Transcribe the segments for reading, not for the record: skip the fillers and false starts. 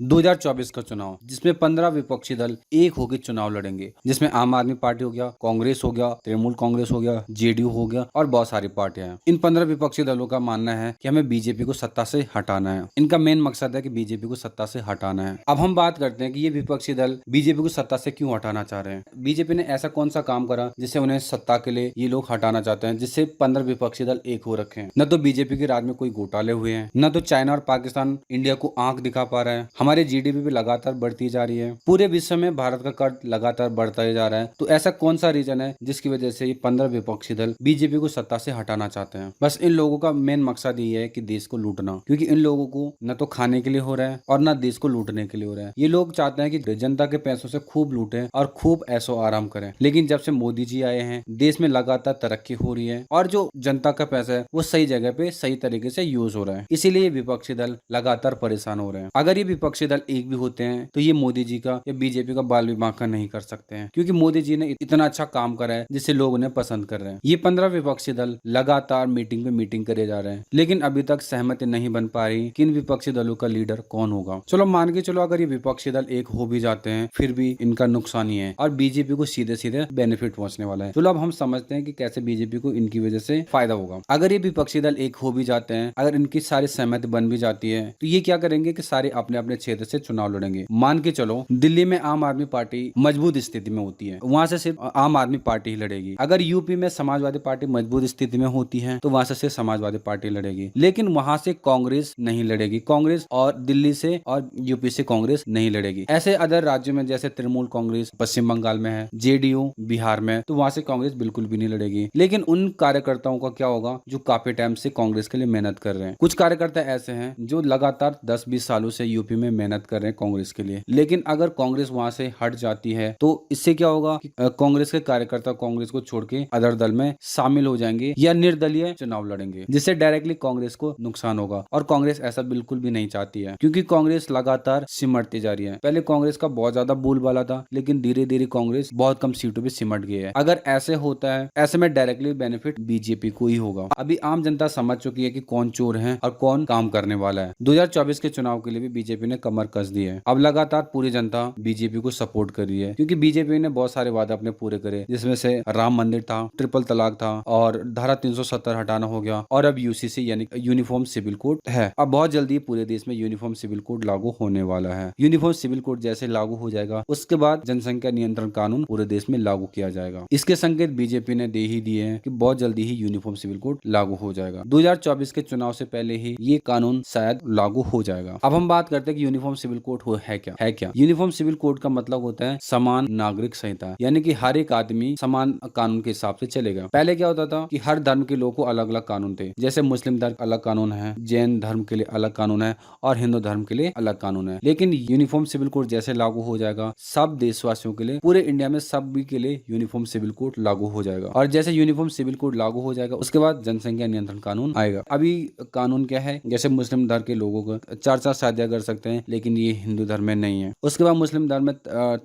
2024 का चुनाव, जिसमें 15 विपक्षी दल एक होकर चुनाव लड़ेंगे, जिसमें आम आदमी पार्टी हो गया, कांग्रेस हो गया, तृणमूल कांग्रेस हो गया, जेडीयू हो गया और बहुत सारी पार्टियां हैं। इन 15 विपक्षी दलों का मानना है कि हमें बीजेपी को सत्ता से हटाना है। इनका मेन मकसद है कि बीजेपी को सत्ता से हटाना है। अब हम बात करते हैं कि ये विपक्षी दल बीजेपी को सत्ता से क्यों हटाना चाह रहे हैं। बीजेपी ने ऐसा कौन सा काम करा जिससे उन्हें सत्ता के लिए ये लोग हटाना चाहते हैं, जिससे 15 विपक्षी दल एक हो रखे हैं। न तो बीजेपी के राज में कोई घोटाले हुए हैं, न तो चाइना और पाकिस्तान इंडिया को आंख दिखा पा रहा है। हमारे जीडीपी भी लगातार बढ़ती जा रही है। पूरे विश्व में भारत का कर्ज लगातार बढ़ता ही जा रहा है। तो ऐसा कौन सा रीजन है जिसकी वजह से ये 15 विपक्षी दल बीजेपी को सत्ता से हटाना चाहते हैं। बस इन लोगों का मेन मकसद ये है कि देश को लूटना, क्योंकि इन लोगों को न तो खाने के लिए हो रहा है और न देश को लूटने के लिए हो रहा है। ये लोग चाहते हैं कि जनता के पैसों से खूब लूटें और खूब ऐशो आराम करें। लेकिन जब से मोदी जी आए हैं, देश में लगातार तरक्की हो रही है और जो जनता का पैसा है वो सही जगह पे सही तरीके से यूज हो रहा है। इसीलिए विपक्षी दल लगातार परेशान हो रहे हैं। अगर ये विपक्षी दल एक भी होते हैं तो ये मोदी जी का या बीजेपी का बाल विभाजन नहीं कर सकते हैं, क्योंकि मोदी जी ने इतना अच्छा काम करा है जिससे लोग उन्हें पसंद कर रहे हैं। ये 15 विपक्षी दल लगातार मीटिंग पे मीटिंग करे जा रहे हैं, लेकिन अभी तक सहमति नहीं बन पा रही कि इन विपक्षी दलों का लीडर कौन होगा। चलो मान के चलो, अगर ये विपक्षी दल एक हो भी जाते हैं फिर भी इनका नुकसान ही है और बीजेपी को सीधे सीधे बेनिफिट पहुंचने वाला है। चलो अब हम समझते हैं कि कैसे बीजेपी को इनकी वजह से फायदा होगा। अगर ये विपक्षी दल एक हो भी जाते हैं, अगर इनकी सारी सहमति बन भी जाती है, तो ये क्या करेंगे कि सारे अपने अपने क्षेत्र से चुनाव लड़ेंगे। मान के चलो दिल्ली में आम आदमी पार्टी मजबूत स्थिति में होती है, वहां से सिर्फ आम आदमी पार्टी ही लड़ेगी। अगर यूपी में समाजवादी पार्टी मजबूत स्थिति में होती है तो वहां से सिर्फ समाजवादी पार्टी लड़ेगी, लेकिन वहां से कांग्रेस नहीं लड़ेगी। कांग्रेस और दिल्ली से और यूपी से कांग्रेस नहीं लड़ेगी। ऐसे अदर राज्यों में जैसे तृणमूल कांग्रेस पश्चिम बंगाल में है, जेडीयू बिहार में, तो वहां से कांग्रेस बिल्कुल भी नहीं लड़ेगी। लेकिन उन कार्यकर्ताओं का क्या होगा जो काफी टाइम से कांग्रेस के लिए मेहनत कर रहे हैं। कुछ कार्यकर्ता ऐसे हैं जो लगातार 10-20 सालों से यूपी में मेहनत कर रहे हैं कांग्रेस के लिए, लेकिन अगर कांग्रेस वहां से हट जाती है तो इससे क्या होगा कि कांग्रेस के कार्यकर्ता कांग्रेस को छोड़ के अदर दल में शामिल हो जाएंगे या निर्दलीय चुनाव लड़ेंगे, जिससे डायरेक्टली कांग्रेस को नुकसान होगा। और कांग्रेस ऐसा बिल्कुल भी नहीं चाहती है, क्योंकि कांग्रेस लगातार सिमटती जा रही है। पहले कांग्रेस का बहुत ज्यादा बोलबाला था, लेकिन धीरे धीरे कांग्रेस बहुत कम सीटों पर सिमट गई है। अगर ऐसे होता है, ऐसे में डायरेक्टली बेनिफिट बीजेपी को ही होगा। अभी आम जनता समझ चुकी है कि कौन चोर है और कौन काम करने वाला है। 2024 के चुनाव के लिए भी बीजेपी ने कमर कस दी है। अब लगातार पूरी जनता बीजेपी को सपोर्ट कर रही है, क्योंकि बीजेपी ने बहुत सारे वादे अपने पूरे करे, जिसमें से राम मंदिर था, ट्रिपल तलाक था और धारा 370 हटाना हो गया, और अब यूसीसी यानी यूनिफॉर्म सिविल कोड है। अब बहुत जल्दी पूरे देश में यूनिफॉर्म सिविल कोड लागू होने वाला है। यूनिफॉर्म सिविल कोड जैसे लागू हो जाएगा, उसके बाद जनसंख्या नियंत्रण कानून पूरे देश में लागू किया जाएगा। इसके संकेत बीजेपी ने दे ही दिए हैं कि बहुत जल्दी ही यूनिफॉर्म सिविल कोड लागू हो जाएगा। 2024 के चुनाव से पहले ही ये कानून शायद लागू हो जाएगा। अब हम बात करते हैं कि यूनिफॉर्म सिविल कोड है क्या। यूनिफॉर्म सिविल कोड का मतलब होता है समान नागरिक संहिता, यानी कि हर एक आदमी समान कानून के हिसाब से चलेगा। पहले क्या होता था कि हर धर्म के लोगों को अलग अलग कानून थे, जैसे मुस्लिम धर्म अलग कानून है, जैन धर्म के लिए अलग कानून है और हिंदू धर्म के लिए अलग कानून है। लेकिन यूनिफॉर्म सिविल कोड जैसे लागू हो जाएगा, सब देशवासियों के लिए, पूरे इंडिया में सभी के लिए यूनिफॉर्म सिविल कोड लागू हो जाएगा। और जैसे यूनिफॉर्म सिविल कोड लागू हो जाएगा, उसके बाद जनसंख्या नियंत्रण कानून आएगा। अभी कानून क्या है, जैसे मुस्लिम धर्म के लोगों को 4 शादियां कर सकते हैं, लेकिन ये हिंदू धर्म में नहीं है। उसके बाद मुस्लिम धर्म में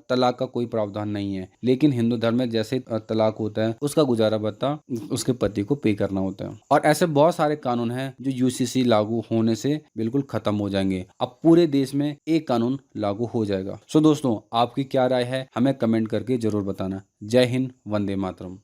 तलाक का कोई प्रावधान नहीं है, लेकिन हिंदू धर्म में जैसे तलाक होता है, उसका गुजारा भत्ता उसके पति को पे करना होता है। और ऐसे बहुत सारे कानून हैं जो यूसीसी लागू होने से बिल्कुल खत्म हो जाएंगे। अब पूरे देश में एक कानून लागू हो जाएगा। सो दोस्तों, आपकी क्या राय है, हमें कमेंट करके जरूर बताना। जय हिंद, वंदे मातरम।